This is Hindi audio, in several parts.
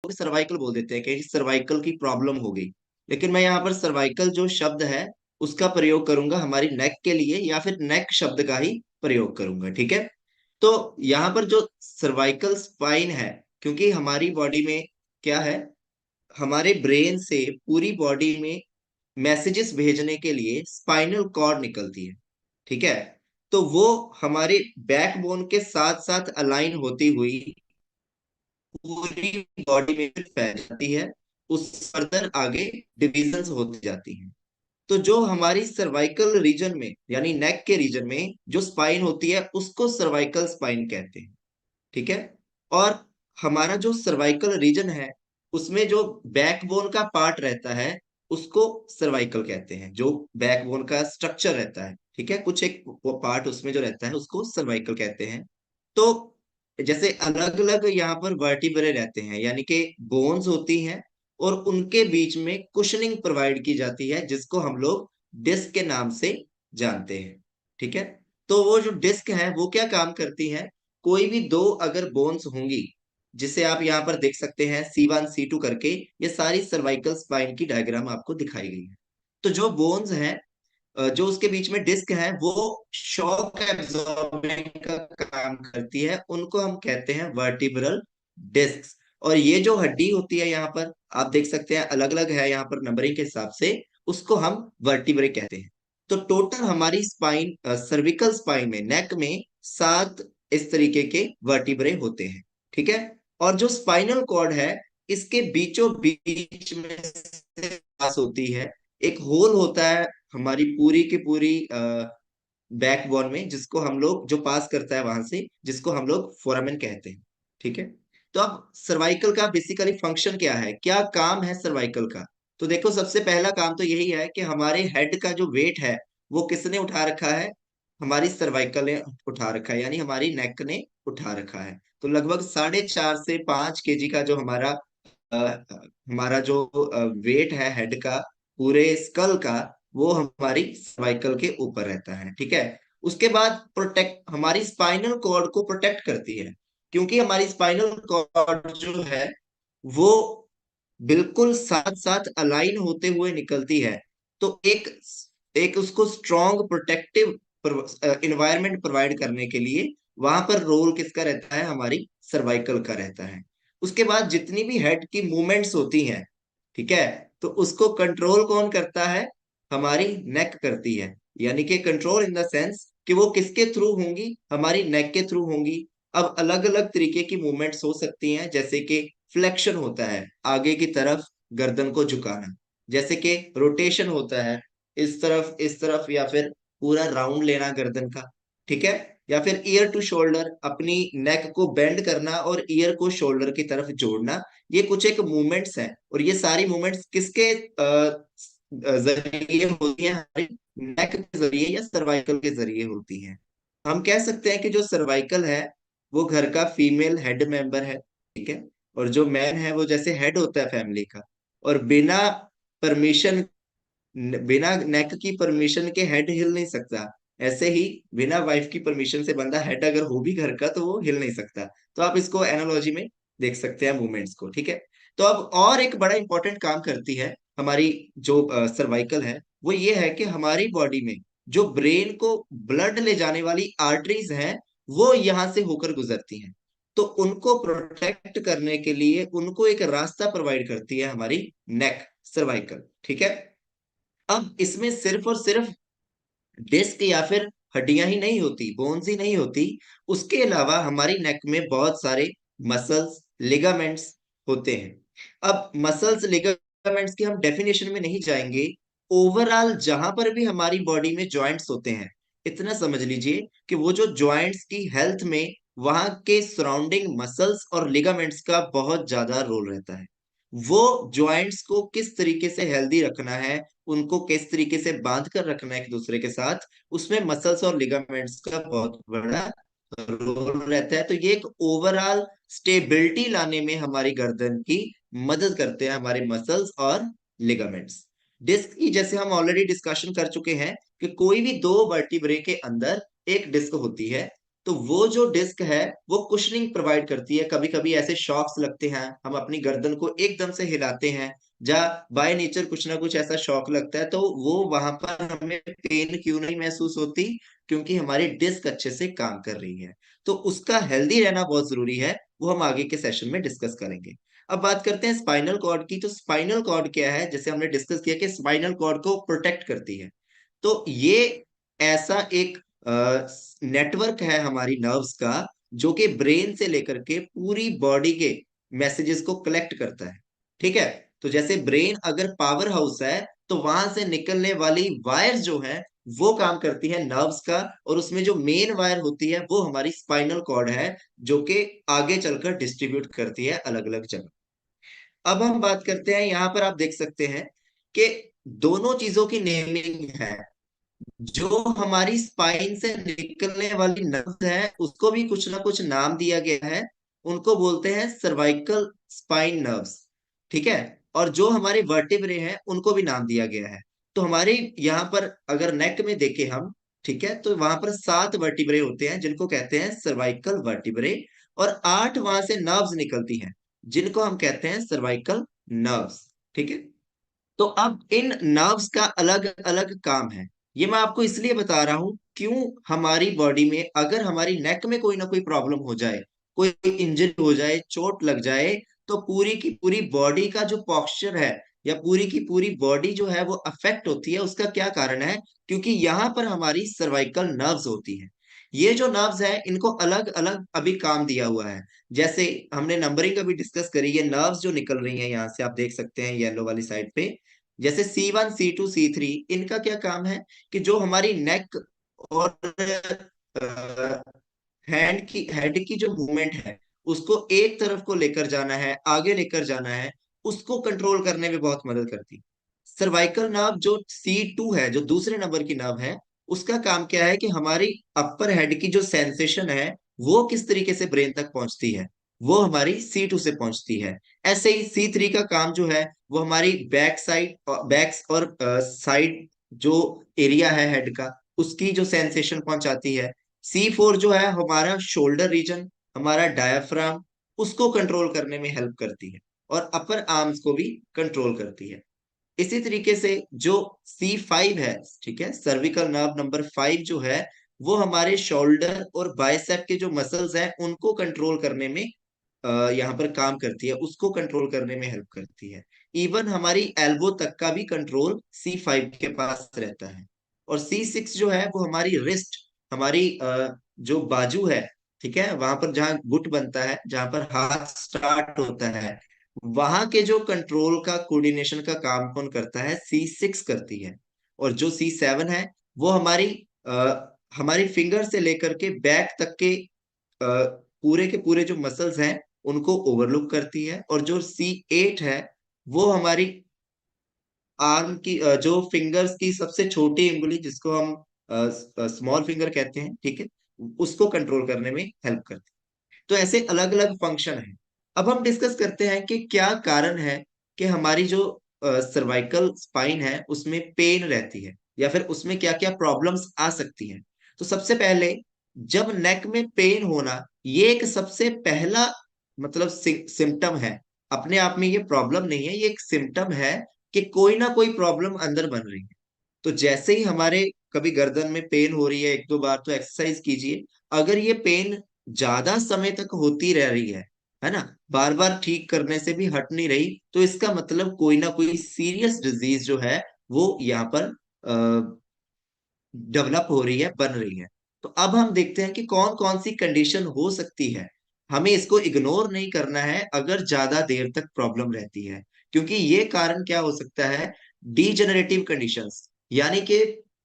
सर्वाइकल बोल देते हैं कि सर्वाइकल की प्रॉब्लम हो गई। लेकिन मैं यहाँ पर सर्वाइकल जो शब्द है उसका प्रयोग करूंगा हमारी नेक के लिए, या फिर नेक शब्द का ही प्रयोग करूंगा, ठीक है। तो यहाँ पर जो सर्वाइकल स्पाइन है, क्योंकि हमारी बॉडी में क्या है, हमारे ब्रेन से पूरी बॉडी में मैसेजेस भेजने के लिए स्पाइनल कॉर्ड निकलती है, ठीक है। तो वो हमारे बैकबोन के साथ साथ अलाइन होती हुई पूरी बॉडी में फैल जाती है। उस फर्दर आगे डिविजन्स होती जाती हैं। तो जो हमारी सर्वाइकल रीजन में यानी नेक के रीजन में जो स्पाइन होती है उसको सर्वाइकल स्पाइन कहते हैं, ठीक है। और हमारा जो सर्वाइकल रीजन है उसमें जो बैकबोन का पार्ट रहता है उसको सर्वाइकल कहते हैं, जो बैकबोन का स्ट्रक्चर रहता है, ठीक है, कुछ एक वो पार्ट उसमें जो रहता है उसको सर्वाइकल कहते हैं। तो जैसे अलग अलग यहाँ पर वर्टिब्रे रहते हैं, यानी कि बोन्स होती हैं, और उनके बीच में कुशनिंग प्रोवाइड की जाती है जिसको हम लोग डिस्क के नाम से जानते हैं, ठीक है। तो वो जो डिस्क है वो क्या काम करती है, कोई भी दो अगर बोन्स होंगी, जिसे आप यहाँ पर देख सकते हैं C1 C2 करके, ये सारी सर्वाइकल स्पाइन की डायग्राम आपको दिखाई गई है। तो जो बोन्स हैं, जो उसके बीच में डिस्क है, वो शॉक एब्जॉर्बिंग का काम करती है, उनको हम कहते हैं वर्टिब्रल डिस्क। और ये जो हड्डी होती है यहाँ पर आप देख सकते हैं अलग अलग है यहाँ पर नंबरिंग के हिसाब से, उसको हम वर्टिब्रे कहते हैं। तो टोटल हमारी स्पाइन, सर्विकल स्पाइन में, नेक में 7 इस तरीके के वर्टिब्रे होते हैं, ठीक है। और जो स्पाइनल कॉर्ड है इसके बीचों बीच में से पास होती है, एक होल होता है हमारी पूरी की पूरी बैकबोन में, जिसको हम लोग, जो पास करता है वहां से, जिसको हम लोग फोरामेन कहते हैं, ठीक है। तो अब सर्वाइकल का बेसिकली फंक्शन क्या है, क्या काम है सर्वाइकल का। तो देखो सबसे पहला काम तो यही है कि हमारे हेड का जो वेट है वो किसने उठा रखा है, हमारी सर्वाइकल ने उठा रखा है, यानी हमारी नेक ने उठा रखा है। तो लगभग 4.5 से 5 kg का जो हमारा जो वेट है हेड का, पूरे स्कल का, वो हमारी सर्वाइकल के ऊपर रहता है, ठीक है। उसके बाद प्रोटेक्ट, हमारी स्पाइनल कॉर्ड को प्रोटेक्ट करती है, क्योंकि हमारी स्पाइनल कॉर्ड जो है वो बिल्कुल साथ साथ अलाइन होते हुए निकलती है। तो एक एक उसको स्ट्रॉन्ग प्रोटेक्टिव इन्वायरमेंट प्रोवाइड करने के लिए वहां पर रोल किसका रहता है, हमारी सर्वाइकल का रहता है। उसके बाद जितनी भी हेड की मूवमेंट्स होती हैं, ठीक है, तो उसको कंट्रोल कौन करता है, हमारी नेक करती है। यानी कि कंट्रोल इन द सेंस कि वो किसके थ्रू होंगी, हमारी नेक के थ्रू होंगी। अब अलग अलग तरीके की मूवमेंट्स हो सकती हैं, जैसे कि फ्लेक्शन होता है, आगे की तरफ गर्दन को झुकाना, जैसे कि रोटेशन होता है, इस तरफ, या फिर पूरा राउंड लेना गर्दन का, ठीक है। या फिर ईयर टू शोल्डर, अपनी नेक को बेंड करना और ईयर को शोल्डर की तरफ जोड़ना। ये कुछ एक मूवमेंट्स हैं, और ये सारी मूवमेंट्स किसके जरिए होती हैं, हमारी नेक के जरिए या सर्वाइकल के जरिए होती हैं। हम कह सकते हैं कि जो सर्वाइकल है वो घर का फीमेल हेड मेंबर है, ठीक है। और जो मैन है वो जैसे हेड होता है फैमिली का, और बिना परमिशन, बिना नेक की परमिशन के हेड हिल नहीं सकता। ऐसे ही बिना वाइफ की परमिशन से बंदा हेड अगर हो भी घर का तो वो हिल नहीं सकता। तो आप इसको एनालॉजी में देख सकते हैं मूवमेंट्स को, ठीक है। तो अब और एक बड़ा इंपॉर्टेंट काम करती है हमारी जो सर्वाइकल है, वो ये है कि हमारी बॉडी में जो ब्रेन को ब्लड ले जाने वाली आर्टरीज हैं वो यहाँ से होकर गुजरती हैं। तो उनको प्रोटेक्ट करने के लिए उनको एक रास्ता प्रोवाइड करती है हमारी नेक, सर्वाइकल, ठीक है। अब इसमें सिर्फ और सिर्फ डिस्क या फिर हड्डियां ही नहीं होती, बोन्स ही नहीं होती, उसके अलावा हमारी नेक में बहुत सारे मसल्स, लिगामेंट्स होते हैं। अब मसल्स, लिगामेंट्स की हम डेफिनेशन में नहीं जाएंगे। ओवरऑल जहां पर भी हमारी बॉडी में जॉइंट्स होते हैं, इतना समझ लीजिए कि वो जो जॉइंट्स की हेल्थ में वहां के सराउंडिंग मसल्स और लिगामेंट्स का बहुत ज्यादा रोल रहता है। वो जॉइंट्स को किस तरीके से हेल्दी रखना है, उनको किस तरीके से बांध कर रखना है एक दूसरे के साथ, उसमें मसल्स और लिगामेंट्स का बहुत बड़ा रोल रहता है। तो ये एक ओवरऑल स्टेबिलिटी लाने में हमारी गर्दन की मदद करते हैं हमारे मसल्स और लिगामेंट्स। डिस्क की जैसे हम ऑलरेडी डिस्कशन कर चुके हैं कि कोई भी दो वर्टिब्रे के अंदर एक डिस्क होती है। तो वो जो डिस्क है वो कुशनिंग प्रोवाइड करती है। कभी कभी ऐसे शॉक्स लगते हैं, हम अपनी गर्दन को एकदम से हिलाते हैं, या बाय नेचर कुछ ना कुछ ऐसा शॉक लगता है, तो वो वहां पर हमें पेन क्यों नहीं महसूस होती? क्योंकि हमारी डिस्क अच्छे से काम कर रही है। तो उसका हेल्दी रहना बहुत जरूरी है, वो हम आगे के सेशन में डिस्कस करेंगे। अब बात करते हैं स्पाइनल कॉर्ड की। तो स्पाइनल कॉर्ड क्या है? जैसे हमने डिस्कस किया कि स्पाइनल कॉर्ड को प्रोटेक्ट करती है। तो ये ऐसा एक नेटवर्क है हमारी नर्व्स का, जो कि ब्रेन से लेकर के पूरी बॉडी के मैसेजेस को कलेक्ट करता है। ठीक है? तो जैसे ब्रेन अगर पावर हाउस है, तो वहां से निकलने वाली वायर्स जो है वो काम करती है नर्व्स का, और उसमें जो मेन वायर होती है वो हमारी स्पाइनल कॉर्ड है, जो कि आगे चलकर डिस्ट्रीब्यूट करती है अलग अलग जगह। अब हम बात करते हैं, यहाँ पर आप देख सकते हैं कि दोनों चीजों की नेमिंग है। जो हमारी स्पाइन से निकलने वाली नर्व है उसको भी कुछ ना कुछ नाम दिया गया है। उनको बोलते हैं सर्वाइकल स्पाइन नर्व्स। ठीक है? और जो हमारे वर्टिब्रे हैं उनको भी नाम दिया गया है। तो हमारे यहाँ पर अगर नेक में देखें हम, ठीक है, तो वहां पर 7 वर्टिब्रे होते हैं जिनको कहते हैं सर्वाइकल वर्टिब्रे, और 8 वहां से नर्व्स निकलती हैं जिनको हम कहते हैं सर्वाइकल नर्व्स। ठीक है? तो अब इन नर्व्स का अलग अलग काम है। ये मैं आपको इसलिए बता रहा हूं, क्यों हमारी बॉडी में अगर हमारी नेक में कोई ना कोई प्रॉब्लम हो जाए, कोई इंजरी हो जाए, चोट लग जाए, तो पूरी की पूरी बॉडी का जो पॉस्चर है, या पूरी की पूरी बॉडी जो है वो अफेक्ट होती है। उसका क्या कारण है? क्योंकि यहाँ पर हमारी सर्वाइकल नर्व्स होती है। ये जो नर्व्स है इनको अलग अलग अभी काम दिया हुआ है। जैसे हमने नंबरिंग अभी डिस्कस करी, ये नर्व्स जो निकल रही हैं यहाँ से आप देख सकते हैं येलो वाली साइड पे, जैसे C1 C2 C3, इनका क्या काम है? कि जो हमारी नेक और हेड की जो मूवमेंट है उसको एक तरफ को लेकर जाना है, आगे लेकर जाना है, उसको कंट्रोल करने में बहुत मदद करती। सर्वाइकल नर्व जो C2 है, जो दूसरे नंबर की नर्व है, उसका काम क्या है? कि हमारी अपर हेड की जो सेंसेशन है वो किस तरीके से ब्रेन तक पहुंचती है, वो हमारी C2 से पहुंचती है। ऐसे ही C3 का काम जो है वो हमारी बैक साइड, बैक्स और साइड जो एरिया है हेड का, उसकी जो सेंसेशन पहुंचाती है। C4 जो है हमारा शोल्डर रीजन, हमारा डायाफ्राम, उसको कंट्रोल करने में हेल्प करती है, और अपर आर्म्स को भी कंट्रोल करती है। इसी तरीके से जो C5 है, ठीक है, सर्विकल नर्व नंबर 5 जो है, वो हमारे शोल्डर और बाइसेप के जो मसल्स हैं उनको कंट्रोल करने में यहाँ पर काम करती है, उसको कंट्रोल करने में हेल्प करती है। इवन हमारी एल्बो तक का भी कंट्रोल C5 के पास रहता है। और C6 जो है वो हमारी रिस्ट, हमारी जो बाजू है, ठीक है, वहां पर जहाँ गुट बनता है, जहां पर हाथ स्टार्ट होता है, वहां के जो कंट्रोल का कोऑर्डिनेशन का काम कौन करता है? C6 करती है। और जो C7 है वो हमारी फिंगर से लेकर के बैक तक के पूरे के पूरे जो मसल्स हैं उनको ओवरलुक करती है। और जो C8 है वो हमारी आर्म की जो फिंगर्स की सबसे छोटी उंगली, जिसको हम स्मॉल फिंगर कहते हैं, ठीक है, उसको कंट्रोल करने में हेल्प करती है। तो ऐसे अलग अलग फंक्शन है। अब हम डिस्कस करते हैं कि क्या कारण है कि हमारी जो सर्वाइकल स्पाइन है उसमें पेन रहती है, या फिर उसमें क्या क्या प्रॉब्लम्स आ सकती हैं। तो सबसे पहले, जब नेक में पेन होना, ये एक सबसे पहला मतलब सिम्टम है। अपने आप में ये प्रॉब्लम नहीं है, ये एक सिम्टम है कि कोई ना कोई प्रॉब्लम अंदर बन रही है। तो जैसे ही हमारे कभी गर्दन में पेन हो रही है एक दो बार, तो एक्सरसाइज कीजिए। अगर ये पेन ज्यादा समय तक होती रह रही है ना, बार बार ठीक करने से भी हट नहीं रही, तो इसका मतलब कोई ना कोई सीरियस डिजीज जो है वो यहाँ पर डेवलप हो रही है, बन रही है। तो अब हम देखते हैं कि कौन कौन सी कंडीशन हो सकती है। हमें इसको इग्नोर नहीं करना है अगर ज्यादा देर तक प्रॉब्लम रहती है, क्योंकि ये कारण क्या हो सकता है? डीजेनरेटिव कंडीशंस, यानी कि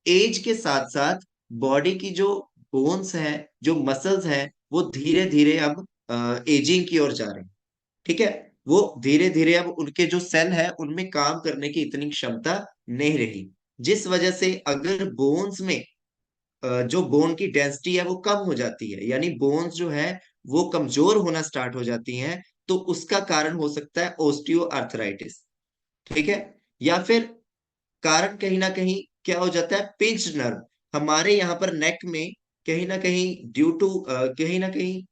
एज के साथ साथ बॉडी की जो बोन्स हैं, जो मसल्स हैं, वो धीरे धीरे अब एजिंग की ओर जा रहे हैं। ठीक है? वो धीरे धीरे अब उनके जो सेल है उनमें काम करने की इतनी क्षमता नहीं रही, जिस वजह से अगर बोन्स में जो बोन की डेंसिटी है वो कम हो जाती है, यानी बोन्स जो है वो कमजोर होना स्टार्ट हो जाती हैं, तो उसका कारण हो सकता है ओस्टियो आर्थराइटिस। ठीक है? या फिर कारण कहीं ना कहीं क्या हो जाता है? पिंच्ड नर्व, हमारे यहाँ पर नेक में कहीं ना कहीं ड्यू टू कहीं ना कहीं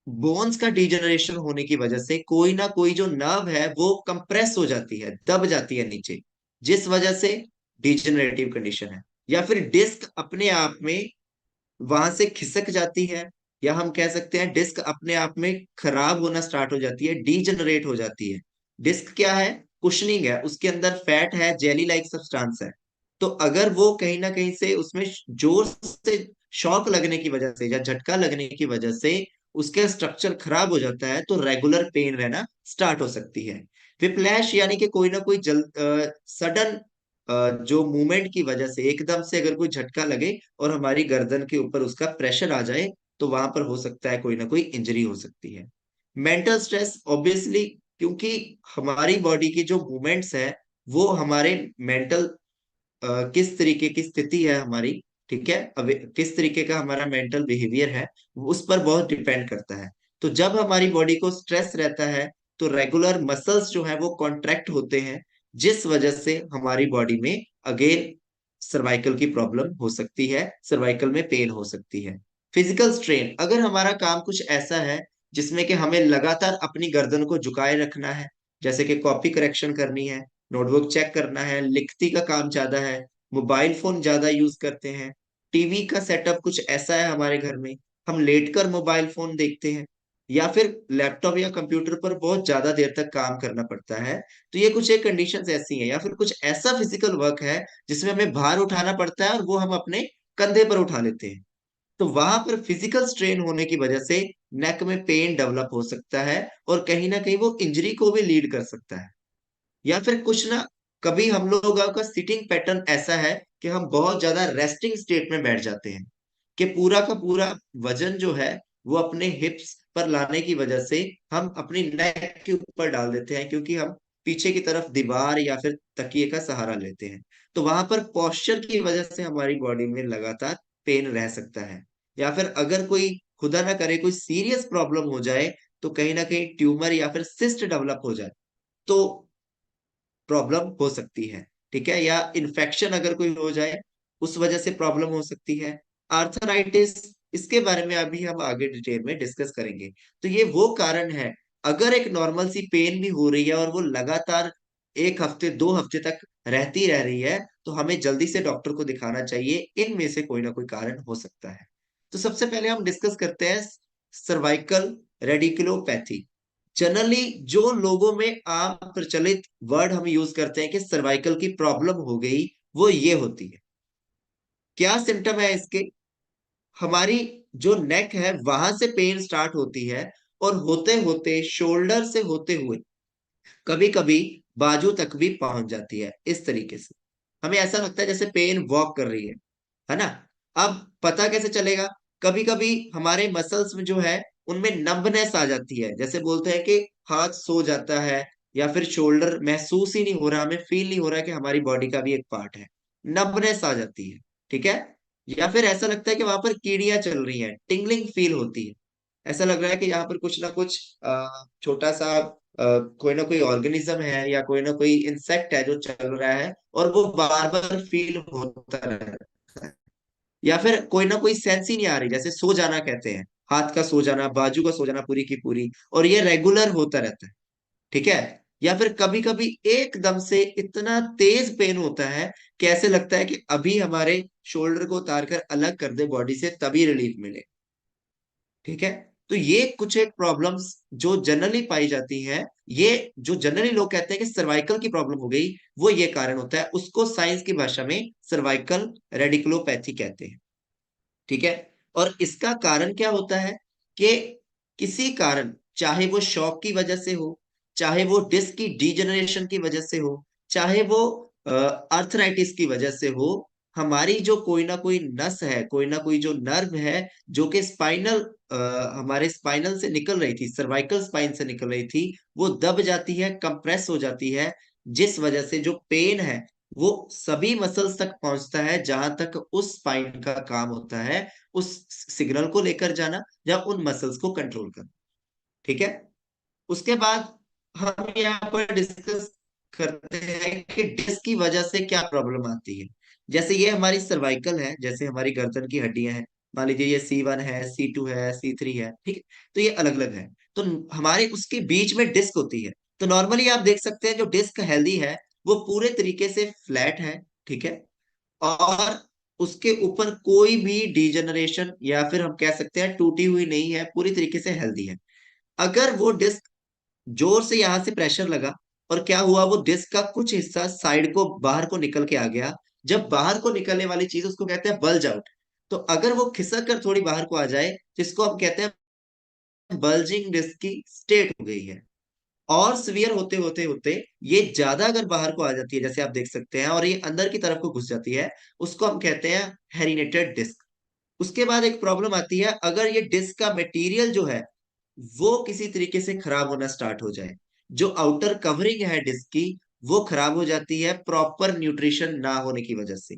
बोन्स का डिजेनरेशन होने की वजह से कोई ना कोई जो नर्व है वो कंप्रेस हो जाती है, दब जाती है नीचे, जिस वजह से डिजेनरेटिव कंडीशन है। या फिर डिस्क अपने आप में वहां से खिसक जाती है, या हम कह सकते हैं डिस्क अपने आप में खराब होना स्टार्ट हो जाती है, डीजनरेट हो जाती है। डिस्क क्या है? कुशनिंग है, उसके अंदर फैट है, जेली लाइक सब्सटेंस है। तो अगर वो कहीं ना कहीं से उसमें जोर से शॉक लगने की वजह से या झटका लगने की वजह से उसका स्ट्रक्चर खराब हो जाता है, तो रेगुलर पेन रहना स्टार्ट हो सकती है। विप्लैश यानी कि कोई ना कोई सडन जो मूवमेंट की वजह से एकदम से अगर कोई झटका लगे और हमारी गर्दन के ऊपर उसका प्रेशर आ जाए, तो वहां पर हो सकता है कोई ना कोई इंजरी हो सकती है। मेंटल स्ट्रेस ऑब्वियसली, क्योंकि हमारी बॉडी की जो मूवमेंट्स है वो हमारे मेंटल किस तरीके की स्थिति है हमारी, ठीक है, अब किस तरीके का हमारा मेंटल बिहेवियर है, उस पर बहुत डिपेंड करता है। तो जब हमारी बॉडी को स्ट्रेस रहता है, तो रेगुलर मसल्स जो है वो कॉन्ट्रैक्ट होते हैं, जिस वजह से हमारी बॉडी में अगेन सर्वाइकल की प्रॉब्लम हो सकती है, सर्वाइकल में पेन हो सकती है। फिजिकल स्ट्रेन, अगर हमारा काम कुछ ऐसा है जिसमें कि हमें लगातार अपनी गर्दन को झुकाए रखना है, जैसे कि कॉपी करेक्शन करनी है, नोटबुक चेक करना है, लिखती का काम ज्यादा है, मोबाइल फोन ज्यादा यूज करते हैं, टीवी का सेटअप कुछ ऐसा है हमारे घर में, हम लेटकर मोबाइल फोन देखते हैं, या फिर लैपटॉप या कंप्यूटर पर बहुत ज्यादा देर तक काम करना पड़ता है, तो ये कुछ एक कंडीशंस ऐसी हैं। या फिर कुछ ऐसा फिजिकल वर्क है जिसमें हमें भार उठाना पड़ता है और वो हम अपने कंधे पर उठा लेते हैं, तो वहां पर फिजिकल स्ट्रेन होने की वजह से नेक में पेन डेवलप हो सकता है, और कहीं ना कहीं वो इंजरी को भी लीड कर सकता है। या फिर कुछ ना, कभी हम लोगों का सिटिंग पैटर्न ऐसा है कि हम बहुत ज्यादा रेस्टिंग स्टेट में बैठ जाते हैं, कि पूरा का पूरा वजन जो है वो अपने हिप्स पर लाने की वजह से हम अपनी नेक के ऊपर डाल देते हैं, क्योंकि हम पीछे की तरफ दीवार या फिर तकिए का सहारा लेते हैं। तो वहां पर पोस्चर की वजह से हमारी बॉडी में लगातार पेन रह सकता है। या फिर अगर कोई, खुदा ना करे, कोई सीरियस प्रॉब्लम हो जाए, तो कहीं ना कहीं ट्यूमर या फिर सिस्ट डेवलप हो जाए, तो प्रॉब्लम हो सकती है। ठीक है, या इन्फेक्शन अगर कोई हो जाए, उस वजह से प्रॉब्लम हो सकती है। आर्थराइटिस, इसके बारे में अभी हम आगे डिटेल में डिस्कस करेंगे। तो ये वो कारण है, अगर एक नॉर्मल सी पेन भी हो रही है और वो लगातार 1 हफ्ते 2 हफ्ते तक रहती रह रही है, तो हमें जल्दी से डॉक्टर को दिखाना चाहिए, इनमें से कोई ना कोई कारण हो सकता है। तो सबसे पहले हम डिस्कस करते हैं सर्वाइकल रेडिकुलोपैथी। जनरली जो लोगों में आम प्रचलित वर्ड हम यूज करते हैं कि सर्वाइकल की प्रॉब्लम हो गई, वो ये होती है। क्या सिम्टम है इसके? हमारी जो नेक है वहां से पेन स्टार्ट होती है, और होते होते शोल्डर से होते हुए कभी कभी बाजू तक भी पहुंच जाती है। इस तरीके से हमें ऐसा लगता है जैसे पेन वॉक कर रही है ना। अब पता कैसे चलेगा? कभी कभी हमारे मसल्स में जो है उनमें नंबनेस आ जाती है, जैसे बोलते हैं कि हाथ सो जाता है, या फिर शोल्डर महसूस ही नहीं हो रहा, हमें फील नहीं हो रहा कि हमारी बॉडी का भी एक पार्ट है, नंबनेस आ जाती है। ठीक है, या फिर ऐसा लगता है कि वहां पर कीड़ियां चल रही हैं, टिंगलिंग फील होती है, ऐसा लग रहा है कि यहाँ पर कुछ ना कुछ छोटा सा कोई ना कोई ऑर्गेनिज्म है या कोई ना कोई इंसेक्ट है जो चल रहा है, और वो बार बार फील होता रहता है। या फिर कोई ना कोई सेंस ही नहीं आ रही, जैसे सो जाना कहते हैं, हाथ का सो जाना, बाजू का सो जाना पूरी की पूरी, और ये रेगुलर होता रहता है। ठीक है, या फिर कभी कभी एकदम से इतना तेज पेन होता है कि ऐसे लगता है कि अभी हमारे शोल्डर को उतार कर अलग कर दे बॉडी से तभी रिलीफ मिले। ठीक है, तो ये कुछ एक प्रॉब्लम्स जो जनरली पाई जाती हैं, ये जो जनरली लोग कहते हैं कि सर्वाइकल की प्रॉब्लम हो गई, वो ये कारण होता है, उसको साइंस की भाषा में सर्वाइकल रेडिकुलोपैथी कहते हैं। ठीक है, और इसका कारण क्या होता है कि किसी कारण, चाहे वो शॉक की वजह से हो, चाहे वो डिस्क की डीजनरेशन की वजह से हो, चाहे वो आर्थराइटिस की वजह से हो, हमारी जो कोई ना कोई नस है, कोई ना कोई जो नर्व है, जो कि स्पाइनल हमारे स्पाइनल से निकल रही थी, सर्वाइकल स्पाइन से निकल रही थी, वो दब जाती है, कंप्रेस हो जाती है, जिस वजह से जो पेन है वो सभी मसल्स तक पहुंचता है, जहां तक उस स्पाइन का काम होता है, उस सिग्नल को लेकर जाना या उन मसल्स को कंट्रोल करना। ठीक है, उसके बाद हम यहाँ पर डिस्कस करते हैं कि डिस्क की वजह से क्या प्रॉब्लम आती है। जैसे ये हमारी सर्वाइकल है, जैसे हमारी गर्दन की हड्डियां हैं, मान लीजिए ये C1 है, C2 है, C3 है, ठीक है। तो ये अलग अलग है। तो हमारे उसके बीच में डिस्क होती है। तो नॉर्मली आप देख सकते हैं जो डिस्क हेल्दी है वो पूरे तरीके से फ्लैट है, ठीक है। और उसके ऊपर कोई भी डिजेनरेशन या फिर हम कह सकते हैं टूटी हुई नहीं है, पूरी तरीके से हेल्दी है। अगर वो डिस्क जोर से यहां से प्रेशर लगा और क्या हुआ, वो डिस्क का कुछ हिस्सा साइड को बाहर को निकल के आ गया। जब बाहर को निकलने वाली चीज उसको कहते हैं बल्ज आउट। तो अगर वो खिसक कर थोड़ी बाहर को आ जाए, जिसको हम कहते हैं बल्जिंग डिस्क की स्टेट हो गई है। और सिवियर होते होते होते ये ज्यादा अगर बाहर को आ जाती है, जैसे आप देख सकते हैं, और ये अंदर की तरफ को घुस जाती है, उसको हम कहते हैं हेरिनेटेड डिस्क। उसके बाद एक प्रॉब्लम आती है, अगर ये डिस्क का मटेरियल जो है वो किसी तरीके से खराब होना स्टार्ट हो जाए। जो आउटर कवरिंग है डिस्क की, वो खराब हो जाती है प्रॉपर न्यूट्रिशन ना होने की वजह से,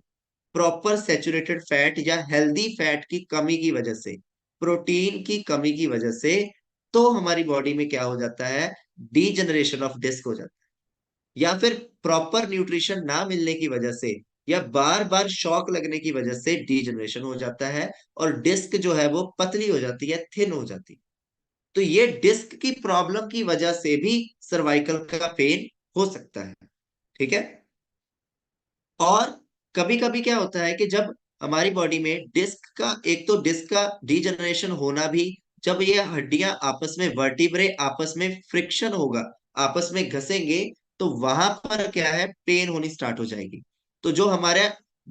प्रॉपर सेचुरेटेड फैट या हेल्दी फैट की कमी की वजह से, प्रोटीन की कमी की वजह से। तो हमारी बॉडी में क्या हो जाता है, डीजनरेशन ऑफ डिस्क हो जाता है। या फिर प्रॉपर न्यूट्रिशन ना मिलने की वजह से या बार बार शॉक लगने की वजह से डीजनरेशन हो जाता है, और डिस्क जो है वो पतली हो जाती है, थिन हो जाती है। तो ये डिस्क की प्रॉब्लम की वजह से भी सर्वाइकल का पेन हो सकता है, ठीक है। और कभी कभी क्या होता है कि जब हमारी बॉडी में डिस्क का, एक तो डिस्क का डीजनरेशन होना भी, जब ये हड्डियां आपस में, वर्टिब्रे आपस में फ्रिक्शन होगा, आपस में घसेंगे, तो वहां पर क्या है, पेन होनी स्टार्ट हो जाएगी। तो जो हमारा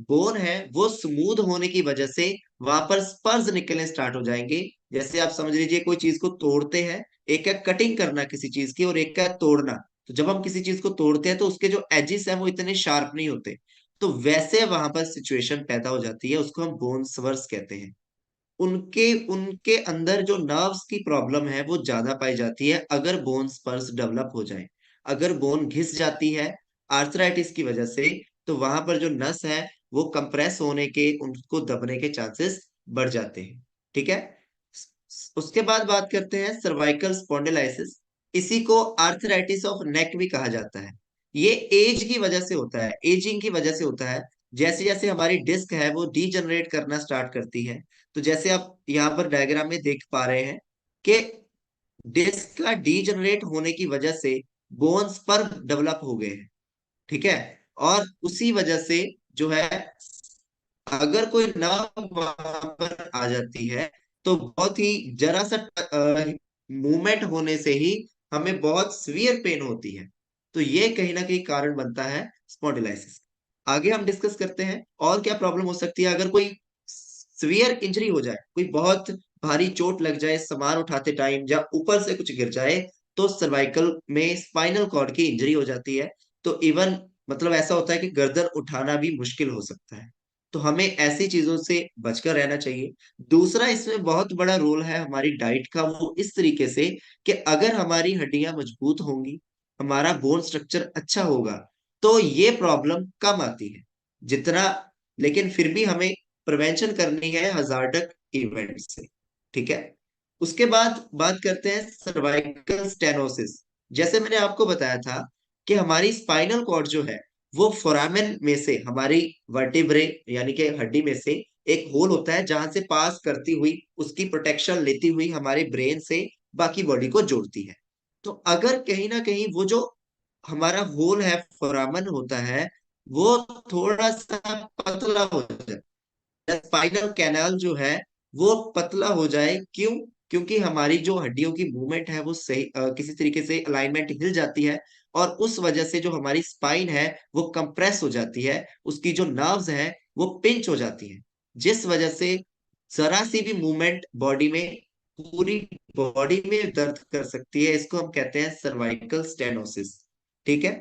बोन है वो स्मूथ होने की वजह से वहां पर स्पर्स निकलने स्टार्ट हो जाएंगे। जैसे आप समझ लीजिए कोई चीज को तोड़ते हैं, एक है कटिंग करना किसी चीज की और एक है तोड़ना। तो जब हम किसी चीज को तोड़ते हैं तो उसके जो एजिस है वो इतने शार्प नहीं होते। तो वैसे वहां पर सिचुएशन पैदा हो जाती है, उसको हम बोन स्वर्स कहते हैं। उनके उनके अंदर जो नर्व्स की प्रॉब्लम है वो ज्यादा पाई जाती है अगर बोन स्पर्स डेवलप हो जाए। अगर बोन घिस जाती है आर्थराइटिस की वजह से, तो वहां पर जो नस है वो कंप्रेस होने के, उनको दबने के चांसेस बढ़ जाते हैं, ठीक है। उसके बाद बात करते हैं सर्वाइकल स्पॉन्डिलाइसिस। इसी को आर्थराइटिस ऑफ नेक भी कहा जाता है। ये एज की वजह से होता है, एजिंग की वजह से होता है। जैसे जैसे हमारी डिस्क है वो डीजनरेट करना स्टार्ट करती है। तो जैसे आप यहाँ पर डायग्राम में देख पा रहे हैं कि डिस्क का डीजनरेट होने की वजह से बोन्स पर डेवलप हो गए हैं, ठीक है। और उसी वजह से जो है, अगर कोई नर्व वहां पर आ जाती है तो बहुत ही जरा सा मूवमेंट होने से ही हमें बहुत सीवियर पेन होती है। तो ये कहीं ना कहीं कारण बनता है स्पॉन्डिलाइसिस। आगे हम डिस्कस करते हैं और क्या प्रॉब्लम हो सकती है अगर कोई सीवियर इंजरी हो जाए, कोई बहुत भारी चोट लग जाए सामान उठाते टाइम, या ऊपर से कुछ गिर जाए। तो सर्वाइकल में स्पाइनल कॉर्ड की इंजरी हो जाती है। तो इवन मतलब ऐसा होता है कि गर्दन उठाना भी मुश्किल हो सकता है। तो हमें ऐसी चीजों से बचकर रहना चाहिए। दूसरा इसमें बहुत बड़ा रोल है हमारी डाइट का, वो इस तरीके से कि अगर हमारी हड्डियां मजबूत होंगी, हमारा बोन स्ट्रक्चर अच्छा होगा, तो ये प्रॉब्लम कम आती है जितना। लेकिन फिर भी हमें प्रिवेंशन करनी है हजार्डक इवेंट से, ठीक है। उसके बाद बात करते हैं सर्वाइकल स्टेनोसिस। जैसे मैंने आपको बताया था कि हमारी स्पाइनल कॉर्ड जो है वो फोरामेन में से, हमारी वर्टिब्रे यानी कि हड्डी में से एक होल होता है जहां से पास करती हुई, उसकी प्रोटेक्शन लेती हुई हमारे ब्रेन से बाकी बॉडी को जोड़ती है। तो अगर कहीं ना कहीं वो जो हमारा होल है, फोरामन होता है, वो थोड़ा सा पतला हो जाए, स्पाइनल कैनाल जो है वो पतला हो जाए, क्यों? क्योंकि हमारी जो हड्डियों की मूवमेंट है वो सही किसी तरीके से अलाइनमेंट हिल जाती है, और उस वजह से जो हमारी स्पाइन है वो कंप्रेस हो जाती है, उसकी जो नर्व्स हैं वो पिंच हो जाती है, जिस वजह से जरा सी भी मूवमेंट बॉडी में, पूरी बॉडी में दर्द कर सकती है। इसको हम कहते हैं सर्वाइकल स्टेनोसिस, ठीक है।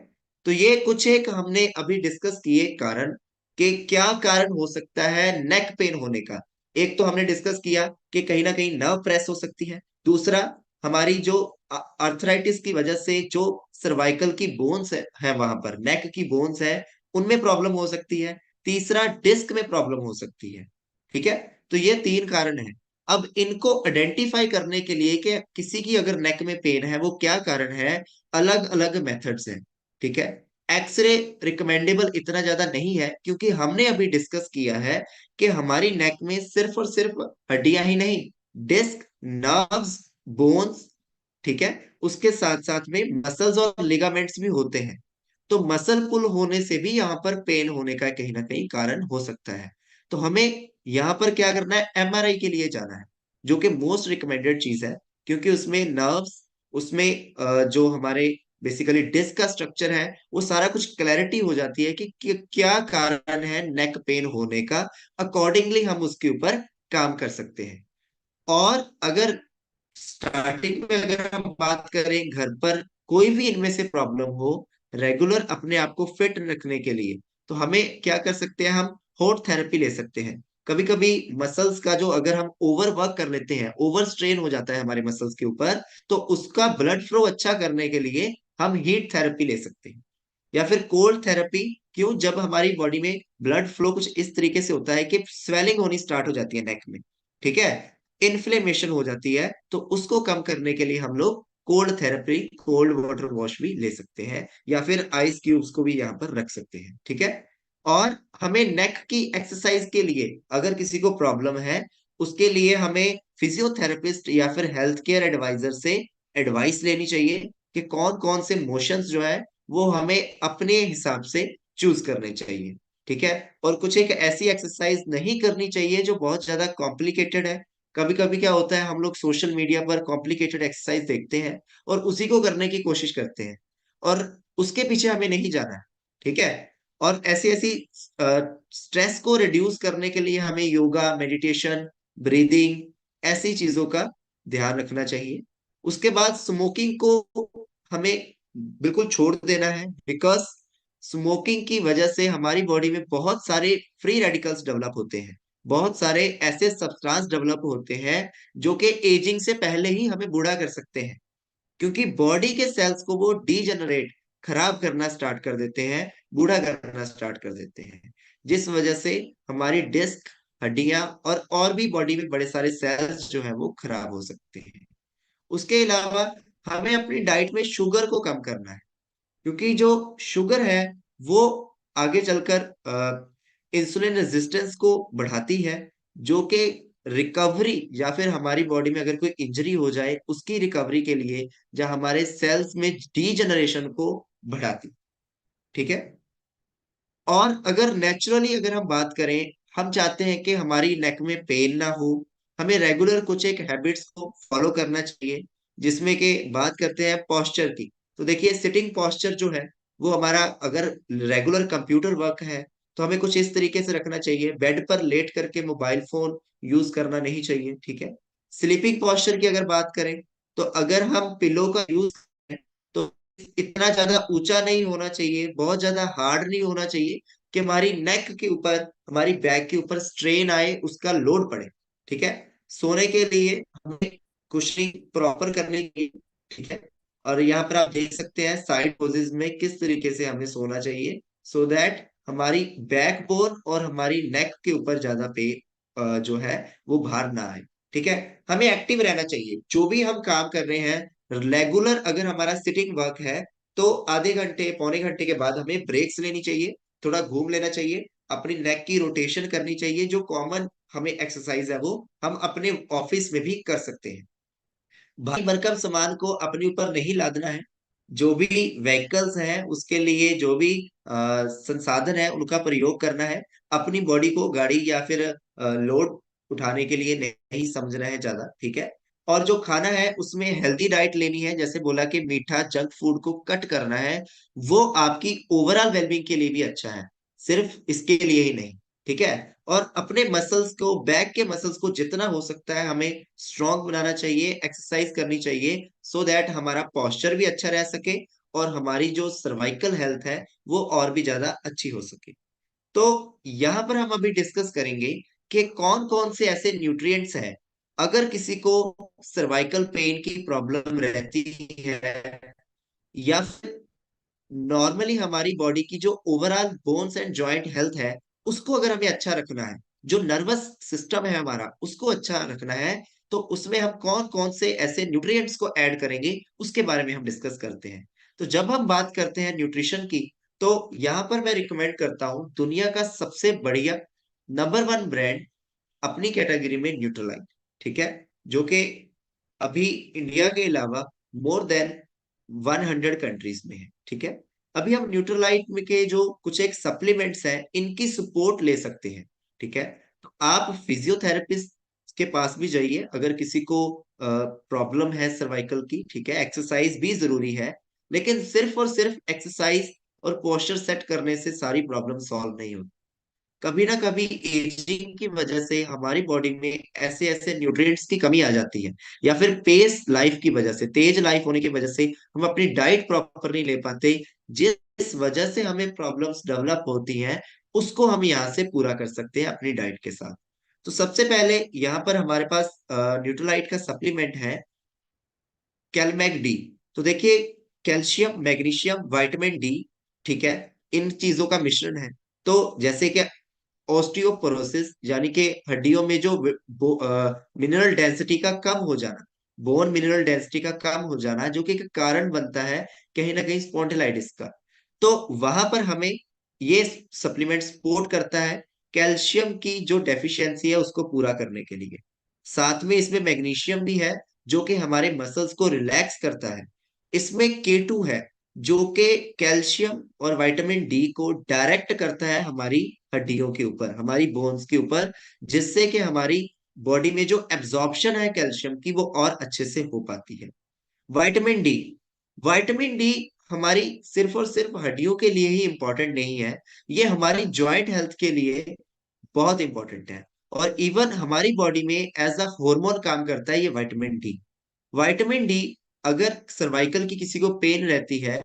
तो ये कुछ एक हमने अभी डिस्कस किए कारण, कि क्या कारण हो सकता है नेक पेन होने का। एक तो हमने डिस्कस किया कि कहीं ना कहीं नर्व प्रेस हो सकती है। दूसरा, हमारी जो अर्थराइटिस की वजह से जो सर्वाइकल की बोन्स है वहां पर नेक की बोन्स है, उनमें प्रॉब्लम हो सकती है। तीसरा, डिस्क में प्रॉब्लम हो सकती है, ठीक है। तो ये तीन कारण है। अब इनको आइडेंटिफाई करने के लिए कि किसी की अगर नेक में पेन है वो क्या कारण है, अलग अलग मेथड्स हैं, ठीक है। एक्सरे रिकमेंडेबल इतना ज्यादा नहीं है, क्योंकि हमने अभी डिस्कस किया है कि हमारी नेक में सिर्फ और सिर्फ हड्डियां ही नहीं, डिस्क, नर्व्स, बोन्स, ठीक है, उसके साथ साथ में मसल्स और लिगामेंट्स भी होते हैं। तो मसल पुल होने से भी यहाँ पर पेन होने का कहीं ना कहीं कारण हो सकता है। तो हमें यहाँ पर क्या करना है, एमआरआई के लिए जाना है, जो कि मोस्ट रिकमेंडेड चीज है, क्योंकि उसमें नर्व्स, उसमें जो हमारे बेसिकली डिस्क का स्ट्रक्चर है, वो सारा कुछ क्लैरिटी हो जाती है कि क्या कारण है नेक पेन होने का। अकॉर्डिंगली हम उसके ऊपर काम कर सकते हैं। और अगर स्टार्टिंग में अगर हम बात करें, घर पर कोई भी इनमें से प्रॉब्लम हो, रेगुलर अपने आप को फिट रखने के लिए, तो हमें क्या कर सकते हैं, हम हॉट थेरेपी ले सकते हैं। कभी कभी मसल्स का जो, अगर हम ओवर वर्क कर लेते हैं, ओवर स्ट्रेन हो जाता है हमारे मसल्स के ऊपर, तो उसका ब्लड फ्लो अच्छा करने के लिए हम हीट थेरेपी ले सकते हैं, या फिर कोल्ड थेरेपी। क्यों, जब हमारी बॉडी में ब्लड फ्लो कुछ इस तरीके से होता है कि स्वेलिंग होनी स्टार्ट हो जाती है नेक में, ठीक है, इन्फ्लेमेशन हो जाती है, तो उसको कम करने के लिए हम लोग cold therapy, cold water wash भी ले सकते हैं, या फिर आइस क्यूब्स को भी यहाँ पर रख सकते हैं, ठीक है। और हमें नेक की एक्सरसाइज के लिए, अगर किसी को प्रॉब्लम है, उसके लिए हमें फिजियोथेरेपिस्ट या फिर हेल्थ केयर एडवाइजर से एडवाइस लेनी चाहिए कि कौन कौन से मोशंस जो है वो हमें अपने हिसाब से चूज करने चाहिए, ठीक है। और कुछ एक ऐसी एक्सरसाइज नहीं करनी चाहिए जो बहुत ज्यादा कॉम्प्लिकेटेड है। कभी कभी क्या होता है, हम लोग सोशल मीडिया पर कॉम्प्लिकेटेड एक्सरसाइज देखते हैं और उसी को करने की कोशिश करते हैं, और उसके पीछे हमें नहीं जाना है, ठीक है। और ऐसी ऐसी स्ट्रेस को रिड्यूस करने के लिए हमें योगा, मेडिटेशन, ब्रीदिंग, ऐसी चीजों का ध्यान रखना चाहिए। उसके बाद स्मोकिंग को हमें बिल्कुल छोड़ देना है, बिकॉज स्मोकिंग की वजह से हमारी बॉडी में बहुत सारे फ्री रेडिकल्स डेवलप होते हैं, बहुत सारे ऐसे सब्सटेंस डेवलप होते हैं जो कि एजिंग से पहले ही हमें बूढ़ा कर सकते हैं, क्योंकि बॉडी के सेल्स को वो डीजनरेट, खराब करना स्टार्ट कर देते हैं, बूढ़ा करना स्टार्ट कर देते हैं, जिस वजह से हमारी डिस्क, हड्डियां और भी बॉडी में बड़े सारे सेल्स जो है वो खराब हो सकते हैं। उसके अलावा हमें अपनी डाइट में शुगर को कम करना है, क्योंकि जो शुगर है वो आगे चलकर इंसुलिन रेजिस्टेंस को बढ़ाती है, जो कि रिकवरी, या फिर हमारी बॉडी में अगर कोई इंजरी हो जाए उसकी रिकवरी के लिए, या हमारे सेल्स में डीजनरेशन को बढ़ाती, ठीक है। और अगर नेचुरली अगर हम बात करें, हम चाहते हैं कि हमारी नेक में पेन ना हो, हमें रेगुलर कुछ एक हैबिट्स को फॉलो करना चाहिए, जिसमें कि बात करते हैं पोस्चर की। तो देखिए, सिटिंग पोस्चर जो है वो हमारा, अगर रेगुलर कंप्यूटर वर्क है, तो हमें कुछ इस तरीके से रखना चाहिए, बेड पर लेट करके मोबाइल फोन यूज करना नहीं चाहिए, ठीक है। स्लीपिंग पोस्चर की अगर बात करें, तो अगर हम पिलो का यूज करें, तो इतना ज्यादा ऊंचा नहीं होना चाहिए, बहुत ज्यादा हार्ड नहीं होना चाहिए कि हमारी नेक के ऊपर, हमारी बैक के ऊपर स्ट्रेन आए, उसका लोड पड़े, ठीक है। सोने के लिए हमें कुशनिंग प्रॉपर करनी चाहिए, ठीक है। और यहाँ पर आप देख सकते हैं साइड पोजीज में किस तरीके से हमें सोना चाहिए, सो दैट हमारी बैक बोन और हमारी नेक के ऊपर ज्यादा पे जो है वो भार ना आए, ठीक है। हमें एक्टिव रहना चाहिए, जो भी हम काम कर रहे हैं रेगुलर, अगर हमारा सिटिंग वर्क है, तो आधे घंटे, पौने घंटे के बाद हमें ब्रेक्स लेनी चाहिए, थोड़ा घूम लेना चाहिए, अपनी नेक की रोटेशन करनी चाहिए, जो कॉमन हमें एक्सरसाइज है वो हम अपने ऑफिस में भी कर सकते हैं। भारी भरकम सामान को अपने ऊपर नहीं लादना है। जो भी व्हीकल्स हैं उसके लिए जो भी संसाधन है उनका प्रयोग करना है, अपनी बॉडी को गाड़ी या फिर लोड उठाने के लिए नहीं समझना है ज्यादा, ठीक है। और जो खाना है उसमें हेल्दी डाइट लेनी है, जैसे बोला कि मीठा जंक फूड को कट करना है, वो आपकी ओवरऑल वेलबींग के लिए भी अच्छा है, सिर्फ इसके लिए ही नहीं, ठीक है। और अपने मसल्स को, बैक के मसल्स को जितना हो सकता है हमें स्ट्रॉन्ग बनाना चाहिए, एक्सरसाइज करनी चाहिए, सो दैट हमारा पोस्चर भी अच्छा रह सके, और हमारी जो सर्वाइकल हेल्थ है वो और भी ज्यादा अच्छी हो सके। तो यहाँ पर हम अभी डिस्कस करेंगे कि कौन कौन से ऐसे न्यूट्रिएंट्स हैं, अगर किसी को सर्वाइकल पेन की प्रॉब्लम रहती है, या फिर नॉर्मली हमारी बॉडी की जो overall bones and joint health है उसको अगर हमें अच्छा रखना है, जो नर्वस सिस्टम है हमारा उसको अच्छा रखना है, तो उसमें हम कौन कौन से ऐसे न्यूट्रिएंट्स को ऐड करेंगे उसके बारे में हम डिस्कस करते हैं। तो जब हम बात करते हैं न्यूट्रिशन की, तो यहाँ पर मैं रिकमेंड करता हूँ दुनिया का सबसे बढ़िया नंबर वन ब्रांड अपनी कैटेगरी में न्यूट्रलाइट, ठीक है, जो कि अभी इंडिया के अलावा मोर देन 100 कंट्रीज में है, ठीक है। अभी हम न्यूट्रलाइट में के जो कुछ एक सप्लीमेंट्स हैं इनकी सपोर्ट ले सकते हैं, ठीक है। तो आप फिजियोथेरेपिस्ट के पास भी जाइए अगर किसी को प्रॉब्लम है सर्वाइकल की, ठीक है। एक्सरसाइज भी जरूरी है, लेकिन सिर्फ और सिर्फ एक्सरसाइज और पोस्चर सेट करने से सारी प्रॉब्लम सॉल्व नहीं होती। कभी ना कभी एजिंग की वजह से हमारी बॉडी में ऐसे ऐसे न्यूट्रिएंट्स की कमी आ जाती है, या फिर पेस लाइफ की वजह से, तेज लाइफ होने की वजह से हम अपनी डाइट प्रॉपर नहीं ले पाते, जिस वजह से हमें प्रॉब्लम्स डेवलप होती हैं, उसको हम यहाँ से पूरा कर सकते हैं अपनी डाइट के साथ। तो सबसे पहले यहाँ पर हमारे पास न्यूट्रोलाइट का सप्लीमेंट है कैलमैक डी। तो देखिए, कैल्शियम, मैग्नीशियम, विटामिन डी, ठीक है, इन चीजों का मिश्रण है। तो जैसे कि ऑस्टियोपोरोसिस यानी कि हड्डियों में जो मिनरल डेंसिटी का कम हो जाना, बोन मिनरल डेंसिटी का कम हो जाना, जो कि एक कारण बनता है कहीं ना कहीं स्पॉन्डिलाइटिस का। तो वहां पर हमें ये सप्लीमेंट सपोर्ट करता है कैल्शियम की जो डेफिशिएंसी है उसको पूरा करने के लिए। साथ में इसमें मैग्नीशियम भी है जो कि हमारे मसल्स को रिलैक्स करता है। इसमें K2 है जो कि कैल्शियम और विटामिन डी को डायरेक्ट करता है हमारी हड्डियों के ऊपर, हमारी बोन्स के ऊपर, जिससे कि हमारी बॉडी में जो एब्जॉर्प्शन है कैल्शियम की वो और अच्छे से हो पाती है। विटामिन डी, विटामिन डी हमारी सिर्फ और सिर्फ हड्डियों के लिए ही इंपॉर्टेंट नहीं है, ये हमारी जॉइंट हेल्थ के लिए बहुत इंपॉर्टेंट है। और इवन हमारी बॉडी में एज अ हार्मोन काम करता है ये विटामिन डी। विटामिन डी, अगर सर्वाइकल की किसी को पेन रहती है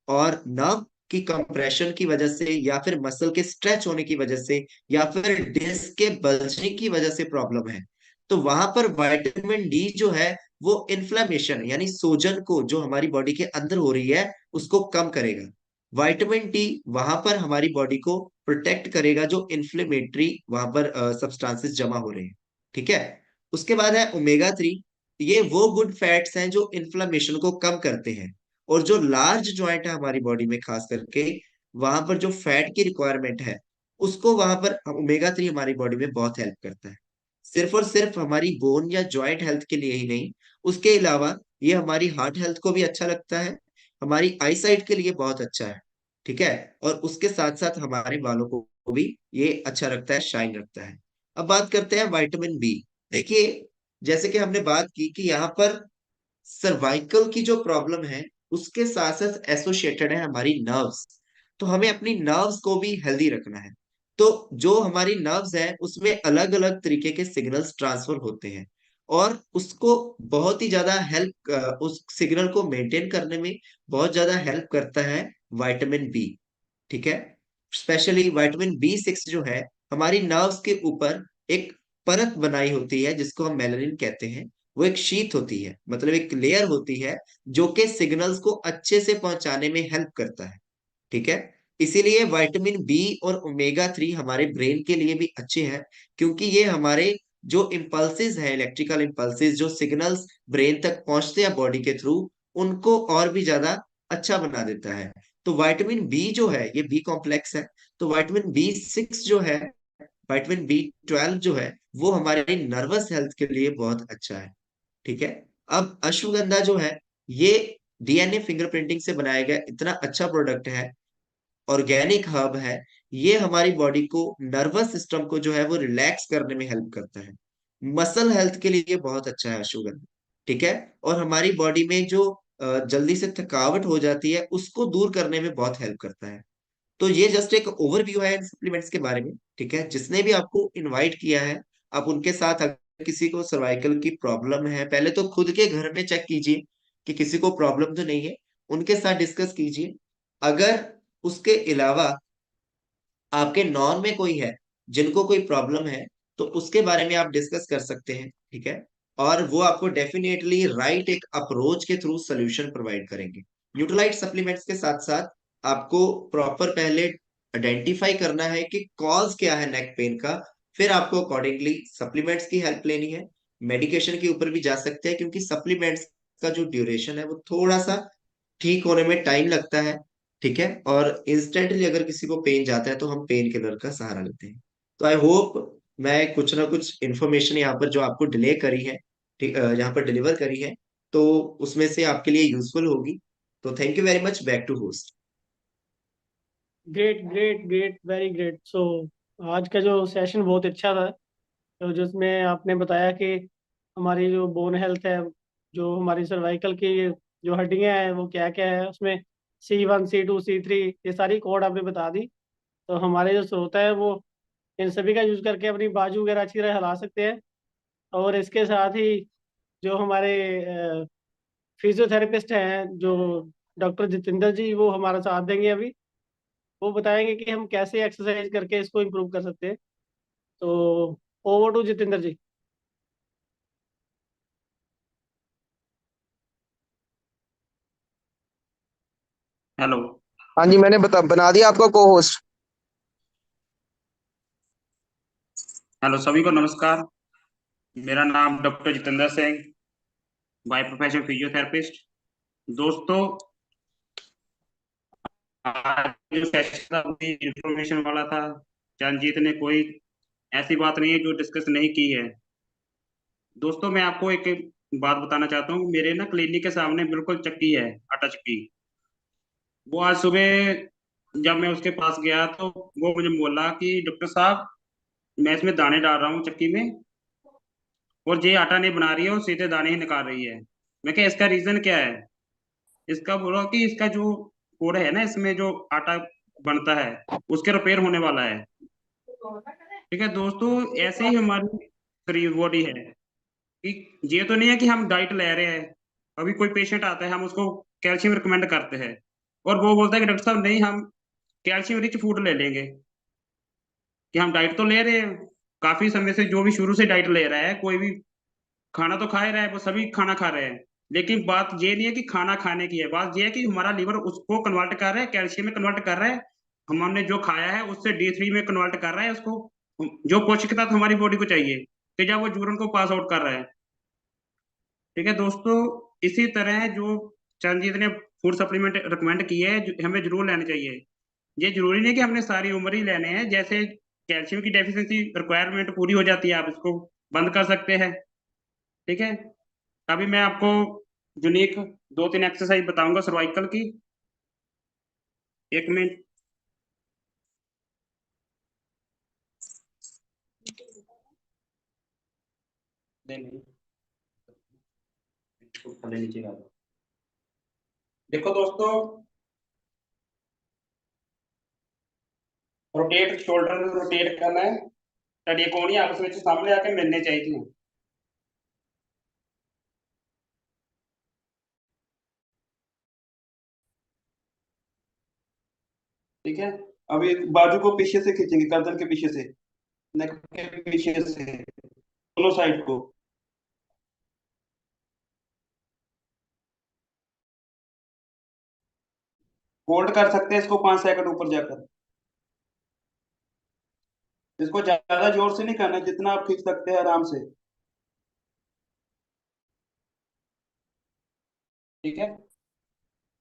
और नर्व की कंप्रेशन की वजह से, या फिर मसल के स्ट्रेच होने की वजह से, या फिर डिस्क के बल्जिंग की वजह से प्रॉब्लम है, तो वहां पर विटामिन डी जो है वो इन्फ्लेमेशन यानी सूजन को जो हमारी बॉडी के अंदर हो रही है उसको कम करेगा। विटामिन डी वहां पर हमारी बॉडी को प्रोटेक्ट करेगा जो इन्फ्लेमेटरी वहां पर सब्सटेंसेस जमा हो रहे हैं, ठीक है। उसके बाद है ओमेगा 3। ये वो गुड फैट्स हैं जो इन्फ्लेमेशन को कम करते हैं, और जो लार्ज ज्वाइंट है हमारी बॉडी में खास करके, वहां पर जो फैट की रिक्वायरमेंट है उसको वहां पर ओमेगा 3 हमारी बॉडी में बहुत हेल्प करता है। सिर्फ और सिर्फ हमारी बोन या जॉइंट हेल्थ के लिए ही नहीं, उसके अलावा ये हमारी हार्ट हेल्थ को भी अच्छा लगता है, हमारी आई साइट के लिए बहुत अच्छा है, ठीक है। और उसके साथ साथ हमारे बालों को भी ये अच्छा रखता है, शाइन रखता है। अब बात करते हैं विटामिन बी। देखिए, जैसे कि हमने बात की कि यहाँ पर सर्वाइकल की जो प्रॉब्लम है उसके साथ साथ एसोसिएटेड है हमारी नर्व्स। तो हमें अपनी नर्व्स को भी हेल्दी रखना है। तो जो हमारी नर्व्स है उसमें अलग अलग तरीके के सिग्नल्स ट्रांसफर होते हैं, और उसको बहुत ही ज्यादा हेल्प, उस सिग्नल को मेंटेन करने में बहुत ज्यादा हेल्प करता है विटामिन बी, ठीक है। स्पेशली विटामिन B6 जो है हमारी नर्व्स के ऊपर एक परत बनाई होती है जिसको हम मेलानिन कहते हैं। वो एक शीथ होती है, मतलब एक लेयर होती है जो कि सिग्नल्स को अच्छे से पहुंचाने में हेल्प करता है, ठीक है। इसीलिए विटामिन बी और ओमेगा 3 हमारे ब्रेन के लिए भी अच्छे हैं, क्योंकि ये हमारे जो इम्पल्सेस हैं, इलेक्ट्रिकल इम्पल्सेस जो सिग्नल्स ब्रेन तक पहुंचते हैं बॉडी के थ्रू, उनको और भी ज्यादा अच्छा बना देता है। तो विटामिन बी जो है ये बी कॉम्प्लेक्स है। तो विटामिन B6 जो है, विटामिन B12 जो है, वो हमारे नर्वस हेल्थ के लिए बहुत अच्छा है, ठीक है। अब अश्वगंधा जो है, ये डीएनए फिंगरप्रिंटिंग से बनाया गया इतना अच्छा प्रोडक्ट है, ऑर्गेनिक हर्ब है। ये हमारी बॉडी को, नर्वस सिस्टम को जो है वो रिलैक्स करने में हेल्प करता है। मसल हेल्थ के लिए बहुत अच्छा है अश्वगंधा, ठीक है। और हमारी बॉडी में जो जल्दी से थकावट हो जाती है उसको दूर करने में बहुत हेल्प करता है। तो ये जस्ट एक ओवरव्यू है इन सप्लीमेंट्स के बारे में, ठीक है। जिसने भी आपको इनवाइट किया है, आप उनके साथ, अगर किसी को सर्वाइकल की प्रॉब्लम है, पहले तो खुद के घर में चेक कीजिए कि किसी को प्रॉब्लम तो नहीं है, उनके साथ डिस्कस कीजिए। अगर उसके अलावा आपके नॉन में कोई है जिनको कोई प्रॉब्लम है, तो उसके बारे में आप डिस्कस कर सकते हैं, ठीक है। और वो आपको डेफिनेटली राइट एक अप्रोच के थ्रू सोल्यूशन प्रोवाइड करेंगे। न्यूट्रलाइट सप्लीमेंट्स के साथ साथ आपको प्रॉपर पहले आइडेंटिफाई करना है कि कॉज क्या है नेक पेन का, फिर आपको अकॉर्डिंगली सप्लीमेंट्स की हेल्प लेनी है। मेडिकेशन के ऊपर भी जा सकते हैं, क्योंकि सप्लीमेंट्स का जो ड्यूरेशन है वो थोड़ा सा ठीक होने में टाइम लगता है। ठीक है। और इंस्टेंटली अगर किसी को पेन जाता है तो हम पेन किलर का सहारा लेते हैं। तो आई होप मैं कुछ ना कुछ इन्फॉर्मेशन यहाँ पर जो आपको डिले करी है, ठीक, यहाँ पर डिलीवर करी है, तो उसमें से आपके लिए यूजफुल होगी। तो thank you very much, back to host. Great great great, very great. So आज का जो सेशन बहुत अच्छा था। तो जिसमें आपने बताया कि हमारी जो बोन हेल्थ है, जो हमारी सर्वाइकल की जो हड्डियां हैं वो क्या क्या है उसमें, C1 C2 C3, ये सारी कोड आपने बता दी। तो हमारे जो श्रोता है वो इन सभी का यूज करके अपनी बाजू वगैरह अच्छी तरह हिला सकते हैं। और इसके साथ ही जो हमारे फिजियोथेरेपिस्ट हैं, जो डॉक्टर जितेंद्र जी, वो हमारा साथ देंगे अभी। वो बताएंगे कि हम कैसे एक्सरसाइज करके इसको इम्प्रूव कर सकते हैं। तो over to Jitendra ji. Hello. हाँ जी, मैंने बना दिया आपको को होस्ट। हेलो सभी को नमस्कार। मेरा नाम doctor Jitendra Singh, by profession physiotherapist. दोस्तों, आज जो सेशन था वो इंफॉर्मेशन वाला था। चरणजीत ने कोई ऐसी बात नहीं है जो डिस्कस नहीं की है। दोस्तों, मैं आपको एक बात बताना चाहता हूँ। मेरे ना क्लिनिक के सामने बिल्कुल चक्की है, आटा चक्की। वो आज सुबह जब मैं उसके पास गया तो वो मुझे बोला कि डॉक्टर साहब, मैं इसमें दाने डाल रहा हूँ चक्की में, और ये आटा नहीं बना रही है और सीधे दाने ही निकाल रही है। मैं क्या, इसका रीजन क्या है? इसका बोला कि इसका जो कोड़ है ना, इसमें जो आटा बनता है उसके रिपेयर होने वाला है। ठीक है दोस्तों, ऐसे ही हमारी शरीर बॉडी है कि ये तो नहीं है कि हम डाइट ले रहे हैं। अभी कोई पेशेंट आता है, हम उसको कैल्शियम रिकमेंड करते हैं और वो बोलता है कि डॉक्टर साहब नहीं, हम कैल्शियम रिच फूड ले लेंगे। कि हम डाइट तो ले रहे हैं, काफी समय से जो भी शुरू से डाइट ले रहा है, कोई भी खाना तो खा ही रहा है, वो सभी खाना खा रहे हैं। लेकिन बात ये नहीं है कि खाना खाने की है, बात ये है कि हमारा लीवर उसको कन्वर्ट कर रहा है, कैल्शियम में कन्वर्ट कर रहा है। हमने जो खाया है उससे D3 में कन्वर्ट कर रहा है उसको, जो पौष्टिक तत्व हमारी बॉडी को चाहिए, तो जब वो यूरिन को पास आउट कर रहा है। ठीक है दोस्तों, इसी तरह जो चरणजीत ने फूड सप्लीमेंट रिकमेंड किए हैं, हमें जरूर लेने चाहिए। ये जरूरी नहीं कि हमने सारी उम्र ही लेने हैं। जैसे कैल्शियम की डेफिशिएंसी रिक्वायरमेंट पूरी हो जाती है, आप इसको बंद कर सकते हैं। ठीक है। अभी मैं आपको यूनिक 2-3 एक्सरसाइज बताऊंगा सर्वाइकल की। 1 मिनट। नहीं नहीं, इसको थोड़े नीचे कर दो। देखो दोस्तों, रोटेट शोल्डर रोटेट करना है। ਤੁਹਾਡੀ ਕੋਣੀ आपस में सामने आके मिलने चाहिए। ठीक है। अभी बाजू को पीछे से खींचेंगे, गर्दन के पीछे से, नेक के पीछे से, दोनों साइड को। होल्ड कर सकते हैं इसको 5 सेकंड ऊपर जाकर। इसको ज्यादा जोर से नहीं करना, जितना आप खींच सकते हैं आराम से। ठीक है।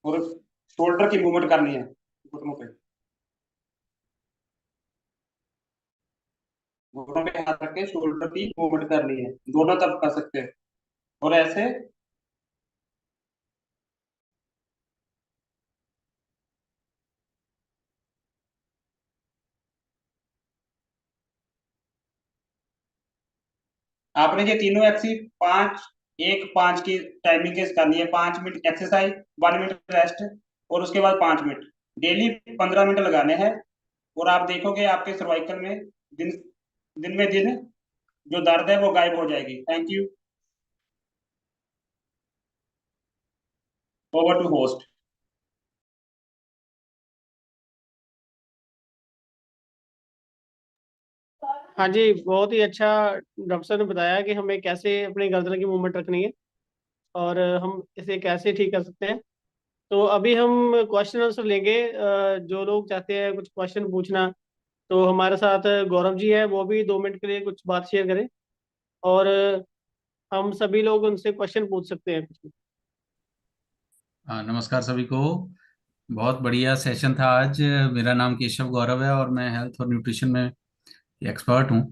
और शोल्डर की मूवमेंट करनी है घुटनों पे, घुटनों पे हाथ रख के शोल्डर की मूवमेंट करनी है, दोनों तरफ कर सकते हैं। और ऐसे आपने ये तीनों एक्सी 5-1-5 की टाइमिंग के करनी है। 5 मिनट एक्सरसाइज, 1 मिनट रेस्ट, और उसके बाद 5 मिनट। डेली 15 मिनट लगाने हैं। और आप देखोगे आपके सर्वाइकल में दिन दिन में दिन जो दर्द है वो गायब हो जाएगी। Thank you. Over to host. हाँ जी, बहुत ही अच्छा। डॉक्टर साहब ने बताया कि हमें कैसे अपनी गर्दन की मूवमेंट रखनी है और हम इसे कैसे ठीक कर सकते हैं। तो अभी हम क्वेश्चन आंसर लेंगे। जो लोग चाहते हैं कुछ क्वेश्चन पूछना, तो हमारे साथ गौरव जी है, वो भी 2 मिनट के लिए कुछ बात शेयर करें। और हम सभी लोग उनसे क्वेश्चन पूछ सकते हैं कुछ। नमस्कार सभी को। बहुत बढ़िया सेशन था आज। मेरा नाम केशव गौरव है और मैं हेल्थ और न्यूट्रिशन में एक्सपर्ट हूँ।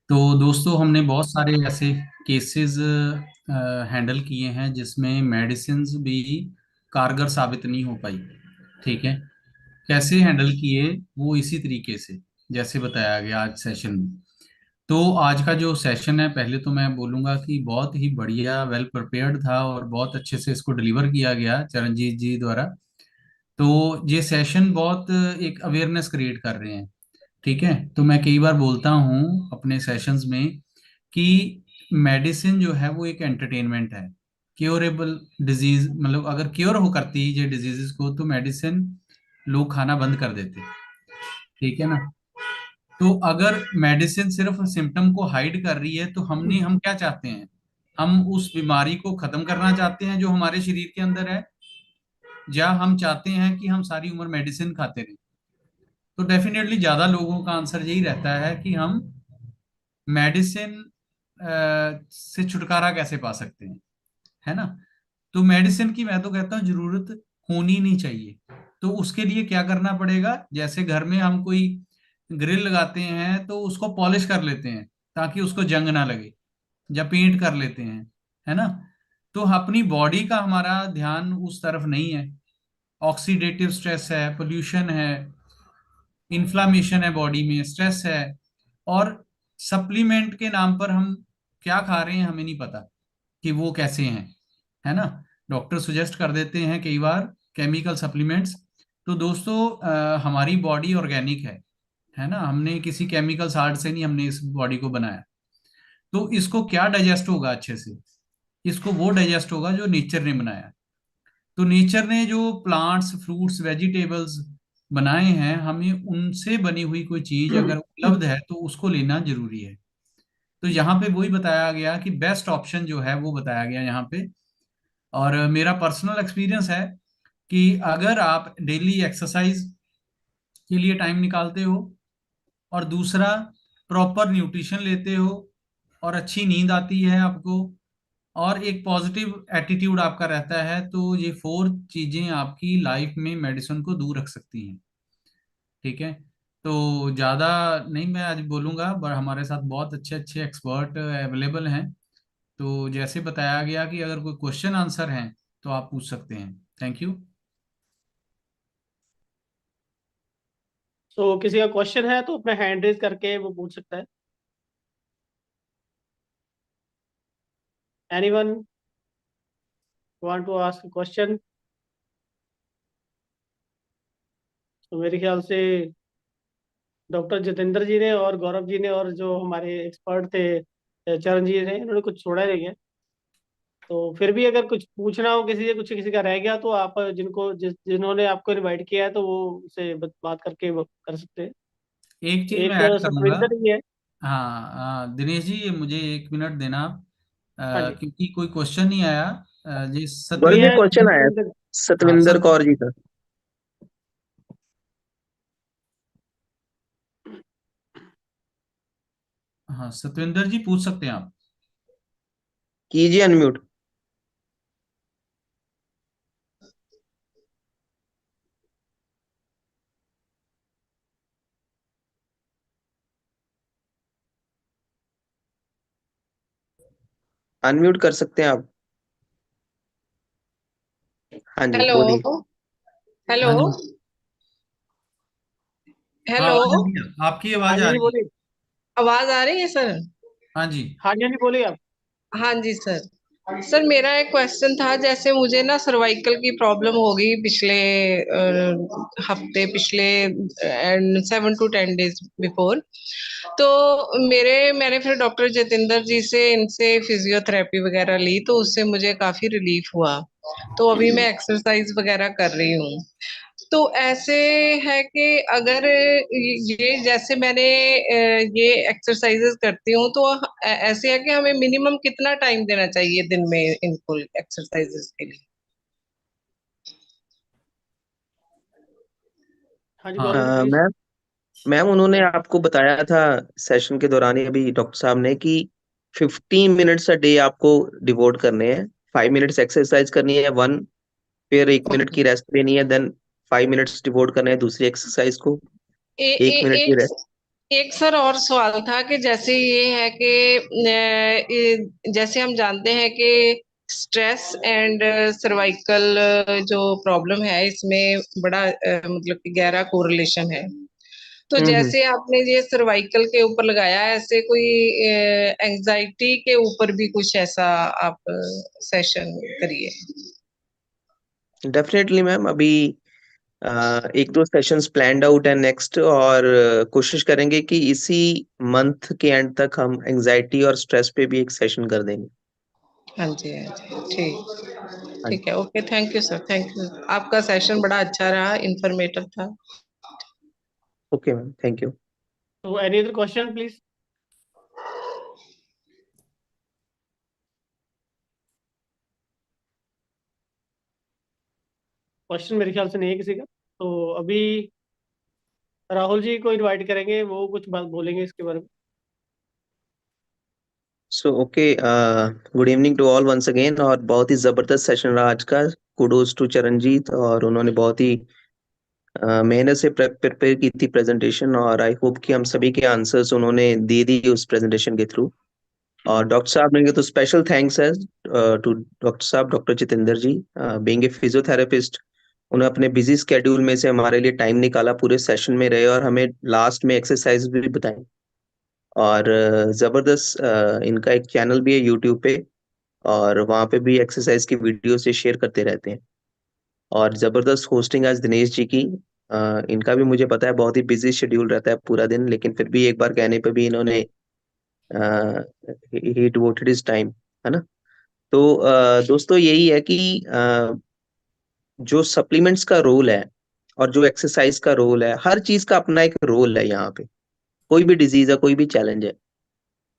तो दोस्तों, हमने बहुत सारे ऐसे केसेस हैंडल किए हैं जिसमें मेडिसिन्स भी कारगर साबित नहीं हो पाई। ठीक है, कैसे हैंडल किए वो इसी तरीके से जैसे बताया गया आज सेशन में। तो आज का जो सेशन है, पहले तो मैं बोलूंगा कि बहुत ही बढ़िया, वेल प्रिपेयर्ड था और बहुत अच्छे से इसको डिलीवर किया गया चरणजीत जी द्वारा। तो ये सेशन बहुत एक अवेयरनेस क्रिएट कर रहे हैं। ठीक है, तो मैं कई बार बोलता हूँ अपने सेशंस में कि मेडिसिन जो है वो एक एंटरटेनमेंट है। क्योरेबल डिजीज, मतलब अगर क्योर हो करती ये डिजीजेस को तो मेडिसिन लोग खाना बंद कर देते। ठीक है ना। तो अगर मेडिसिन सिर्फ सिम्टम को हाइड कर रही है तो हम क्या चाहते हैं? हम उस बीमारी को खत्म करना चाहते हैं जो हमारे शरीर के अंदर है, या हम चाहते हैं कि हम सारी उम्र मेडिसिन खाते रहें? तो डेफिनेटली ज्यादा लोगों का आंसर यही रहता है कि हम मेडिसिन से छुटकारा कैसे पा सकते हैं, है ना। तो मेडिसिन की मैं तो कहता हूँ जरूरत होनी नहीं चाहिए। तो उसके लिए क्या करना पड़ेगा? जैसे घर में हम कोई ग्रिल लगाते हैं तो उसको पॉलिश कर लेते हैं ताकि उसको जंग ना लगे, या पेंट कर लेते हैं, है ना। तो अपनी बॉडी का हमारा ध्यान उस तरफ नहीं है। ऑक्सीडेटिव स्ट्रेस है, पोल्यूशन है, इन्फ्लामेशन है बॉडी में, स्ट्रेस है, और सप्लीमेंट के नाम पर हम क्या खा रहे हैं हमें नहीं पता कि वो कैसे हैं, है ना। डॉक्टर सुजेस्ट कर देते हैं कई बार केमिकल सप्लीमेंट्स। तो दोस्तों, हमारी बॉडी ऑर्गेनिक है ना। हमने किसी केमिकल साल्ट से नहीं हमने इस बॉडी को बनाया। तो इसको क्या डाइजेस्ट होगा अच्छे से? इसको वो डाइजेस्ट होगा जो नेचर ने बनाया। तो नेचर ने जो प्लांट्स, फ्रूट्स, वेजिटेबल्स बनाए हैं, हमें उनसे बनी हुई कोई चीज अगर उपलब्ध है तो उसको लेना जरूरी है। तो यहाँ पे वही बताया गया कि बेस्ट ऑप्शन जो है वो बताया गया यहाँ पे। और मेरा पर्सनल एक्सपीरियंस है कि अगर आप डेली एक्सरसाइज के लिए टाइम निकालते हो, और दूसरा प्रॉपर न्यूट्रिशन लेते हो, और अच्छी नींद आती है आपको, और एक पॉजिटिव एटीट्यूड आपका रहता है, तो ये 4 चीजें आपकी लाइफ में मेडिसिन को दूर रख सकती हैं। ठीक है। तो ज्यादा नहीं मैं आज बोलूंगा, पर हमारे साथ बहुत अच्छे अच्छे एक्सपर्ट अवेलेबल हैं। तो जैसे बताया गया कि अगर कोई क्वेश्चन आंसर है तो आप पूछ सकते हैं। Thank you. तो किसी का क्वेश्चन है तो अपना हैंड रेज करके वो पूछ सकता है। Anyone want to ask question? तो मेरे ख्याल से डॉक्टर जितेंद्र जी ने और गौरव जी ने और जो हमारे एक्सपर्ट थे चरण जी ने, इन्होंने कुछ छोड़ा नहीं है। तो फिर भी अगर कुछ पूछना हो किसी से, कुछ किसी का रह गया, तो आप जिन्होंने आपको इनवाइट किया है तो वो उससे बात करके वो कर सकते हैं। एक चीज मैं एक ऐड करूंगा। सतविंदर जी है। हाँ, दिनेश जी, ये मुझे 1 मिनट देना आप, हाँ जी। क्योंकि कोई क्वेश्चन नहीं आया। जी गौरव ये जी है सतविंदर। क्वेश्चन आया सतविंदर। हाँ सतविंदर कौर जी का। हाँ, सतविंदर जी पूछ सकते हैं आप। कीजिए अनम्यूट। अनम्यूट कर सकते हैं आप। हाँ जी हेलो। बोलिए। हेलो। हाँ जी। हाँ, हेलो। आवाज आ रही है, आपकी हाँ आवाज जी आ जी रही है। बोलिए। आवाज आ रही है सर? हाँ जी। हाँ जी हाँ जी बोलिए आप। हाँ जी सर। सर मेरा एक क्वेश्चन था, जैसे मुझे ना सर्वाइकल की प्रॉब्लम हो गई पिछले हफ्ते, पिछले 7 to 10 days बिफोर। तो मैंने फिर डॉक्टर जितेंद्र जी से, इनसे फिजियोथेरेपी वगैरह ली, तो उससे मुझे काफी रिलीफ हुआ। तो अभी मैं एक्सरसाइज वगैरह कर रही हूँ। तो ऐसे है कि अगर ये जैसे मैंने ये एक्सरसाइजेस करती हूँ, तो ऐसे है कि हमें मिनिमम कितना टाइम देना चाहिए दिन में इनको एक्सरसाइजेस के लिए? हाँ जी गौरव जी हाँ। प्लीज। मैम मैम उन्होंने आपको बताया था सेशन के दौरान ही, अभी डॉक्टर साहब ने, कि 15 मिनट्स अ डे आपको डिवोट करने हैं। 5 मिनट्स एक्सरसाइज करनी है, 1, फिर 1 मिनट ओके। की रेस्ट लेनी है, देन 5 मिनट्स डिवोट करने हैं दूसरी एक्सरसाइज को, ए, 1 मिनट की रेस्ट। एक सर और सवाल था कि जैसे ये है कि जैसे हम जानते हैं कि स्ट्रेस एंड सर्वाइकल जो प्रॉब्लम है इसमें बड़ा मतलब कि गहरा कोरिलेशन है। तो हम्म। जैसे आपने ये सर्वाइकल के ऊपर लगाया, ऐसे कोई एंजाइटी के ऊपर भी कुछ ऐसा आप सेशन करिए। डेफिनेटली मैम, अभी एक दो सेशंस प्लान्ड आउट है नेक्स्ट, और कोशिश करेंगे कि इसी मंथ के एंड तक हम एंजाइटी और स्ट्रेस पे भी एक सेशन कर देंगे। हाँ जी, हाँ जी, ठीक हाँ जी। ठीक है। Okay, thank you sir, thank you. आपका सेशन बड़ा अच्छा रहा, इंफॉर्मेटिव था। Okay ma'am, thank you. तो any other question please. Question मेरे ख्याल से नहीं है किसी का। तो अभी राहुल जी को इनवाइट करेंगे, वो कुछ बात बोलेंगे इसके बारे में। So okay, good evening to all once again, और बहुत ही जबरदस्त सेशन रहा आज का। कुडोज टू चरणजीत, और उन्होंने बहुत ही मेहनत से प्रिपेयर की थी प्रेजेंटेशन, और आई होप कि हम सभी के आंसर्स उन्होंने दे दी उस प्रेजेंटेशन के थ्रू। और डॉक्टर साहब ने तो स्पेशल थैंक्स है टू डॉक्टर साहब, doctor Jitendra ji, being a physiotherapist. उन्हें अपने बिजी स्केड्यूल में से हमारे लिए टाइम निकाला, पूरे सेशन में रहे और हमें लास्ट में एक्सरसाइज भी बताई। और जबरदस्त, इनका एक चैनल भी है यूट्यूब पे, और वहाँ पे भी एक्सरसाइज की वीडियो से शेयर करते रहते हैं। और जबरदस्त होस्टिंग आज दिनेश जी की। इनका भी मुझे पता है बहुत ही बिजी शेड्यूल रहता है पूरा दिन, लेकिन फिर भी एक बार कहने पे भी इन्होंने ही डिवोटेड हिज टाइम, है ना। तो दोस्तों यही है कि जो सप्लीमेंट्स का रोल है और जो एक्सरसाइज का रोल है, हर चीज का अपना एक रोल है यहाँ पे। कोई भी डिजीज है, कोई भी चैलेंज है,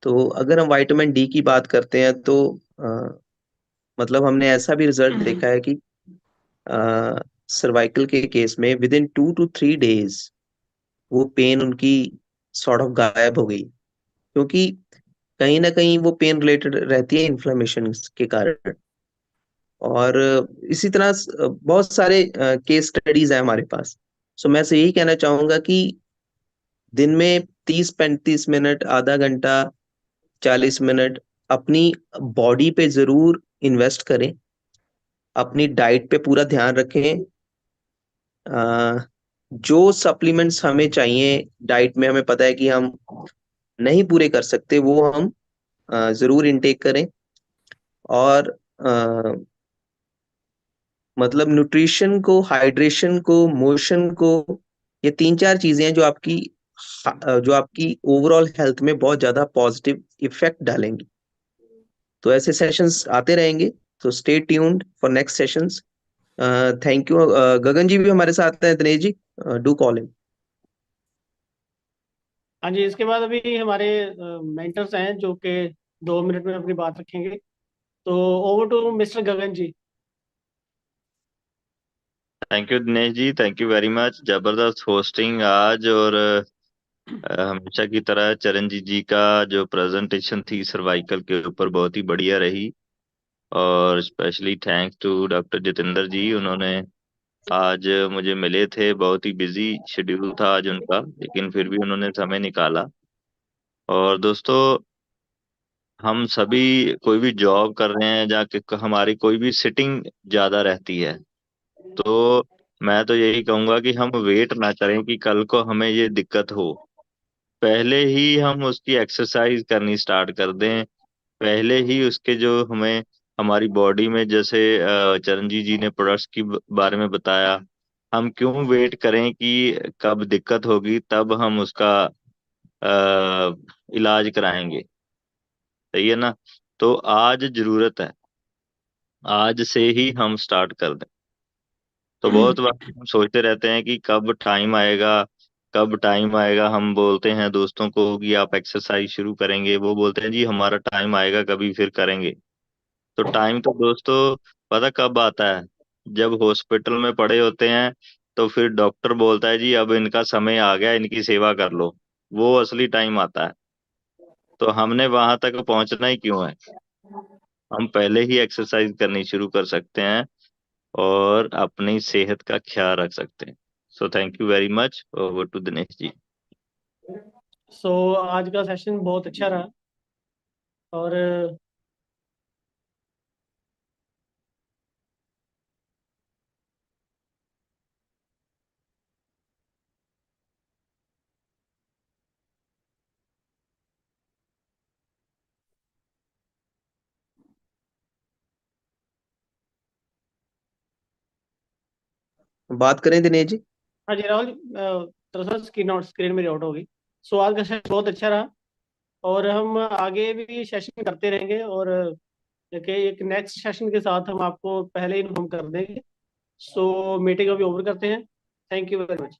तो अगर हम विटामिन डी की बात करते हैं तो मतलब हमने ऐसा भी रिजल्ट देखा है कि सर्वाइकल के केस में विद इन 2 to 3 days वो पेन उनकी सॉर्ट ऑफ गायब हो गई, क्योंकि कहीं ना कहीं वो पेन रिलेटेड रहती है इन्फ्लेमेशन के कारण। और इसी तरह बहुत सारे केस स्टडीज है हमारे पास। सो मैं से यही कहना चाहूंगा कि दिन में 30-35 मिनट, आधा घंटा, 40 मिनट अपनी बॉडी पे जरूर इन्वेस्ट करें। अपनी डाइट पे पूरा ध्यान रखें। अ, जो सप्लीमेंट्स हमें चाहिए डाइट में, हमें पता है कि हम नहीं पूरे कर सकते, वो हम जरूर इनटेक करें। और मतलब न्यूट्रिशन को, हाइड्रेशन को, मोशन को, ये 3-4 चीजें हैं जो आपकी ओवरऑल हेल्थ में बहुत ज्यादा पॉजिटिव इफेक्ट डालेंगी। तो ऐसे सेशंस आते रहेंगे, तो stay tuned for next sessions. Thank you. Gagan ji भी हमारे साथ हैं, Dinesh ji, do call him. हाँ जी, इसके बाद अभी हमारे मेंटर्स हैं जो कि 2 मिनट में अपनी बात रखेंगे। तो over to mister Gagan ji. Thank you Dinesh ji, thank you very much. जबरदस्त होस्टिंग आज, और हमेशा की तरह चरणजीत जी का जो प्रेजेंटेशन थी सर्वाइकल के ऊपर बहुत ही बढ़िया रही। और specially thanks to doctor Jitendra ji, उन्होंने आज मुझे मिले थे, बहुत ही बिजी शेड्यूल था आज उनका, लेकिन फिर भी उन्होंने समय निकाला। और दोस्तों, हम सभी कोई भी जॉब कर रहे हैं या कि हमारी कोई भी सिटिंग ज्यादा रहती है, तो मैं तो यही कहूंगा कि हम वेट ना करें कि कल को हमें ये दिक्कत हो। पहले ही हम उसकी एक्सरसाइज करनी स्टार्ट कर दें। पहले ही उसके जो हमें हमारी बॉडी में, जैसे चरणजीत जी ने प्रोडक्ट्स की बारे में बताया, हम क्यों वेट करें कि कब दिक्कत होगी तब हम उसका इलाज कराएंगे। सही है ना। तो आज जरूरत है, आज से ही हम स्टार्ट कर दें। तो बहुत बार हम सोचते रहते हैं कि कब टाइम आएगा, कब टाइम आएगा। हम बोलते हैं दोस्तों को कि आप एक्सरसाइज शुरू करेंगे, वो बोलते हैं जी हमारा टाइम आएगा कभी, फिर करेंगे। तो टाइम तो दोस्तों पता कब आता है, जब हॉस्पिटल में पड़े होते हैं, तो फिर डॉक्टर बोलता है जी अब इनका समय आ गया, इनकी सेवा कर लो। वो असली टाइम आता है। तो हमने वहां तक पहुंचना ही क्यों है, हम पहले ही एक्सरसाइज करनी शुरू कर सकते हैं। और अपनी सेहत का ख्याल रख सकते हैं। So thank you very much. Over to Dinesh ji. So आज का सेशन बहुत अच्छा रहा और बात करें दिनेश जी। हाँ जी राहुल जी, दरअसल स्क्रीन मेरी आउट होगी। सो आज का सेशन बहुत अच्छा रहा और हम आगे भी सेशन करते रहेंगे और एक नेक्स्ट सेशन के साथ हम आपको पहले इन्फॉर्म कर देंगे। सो मीटिंग अभी ओवर करते हैं। Thank you very much.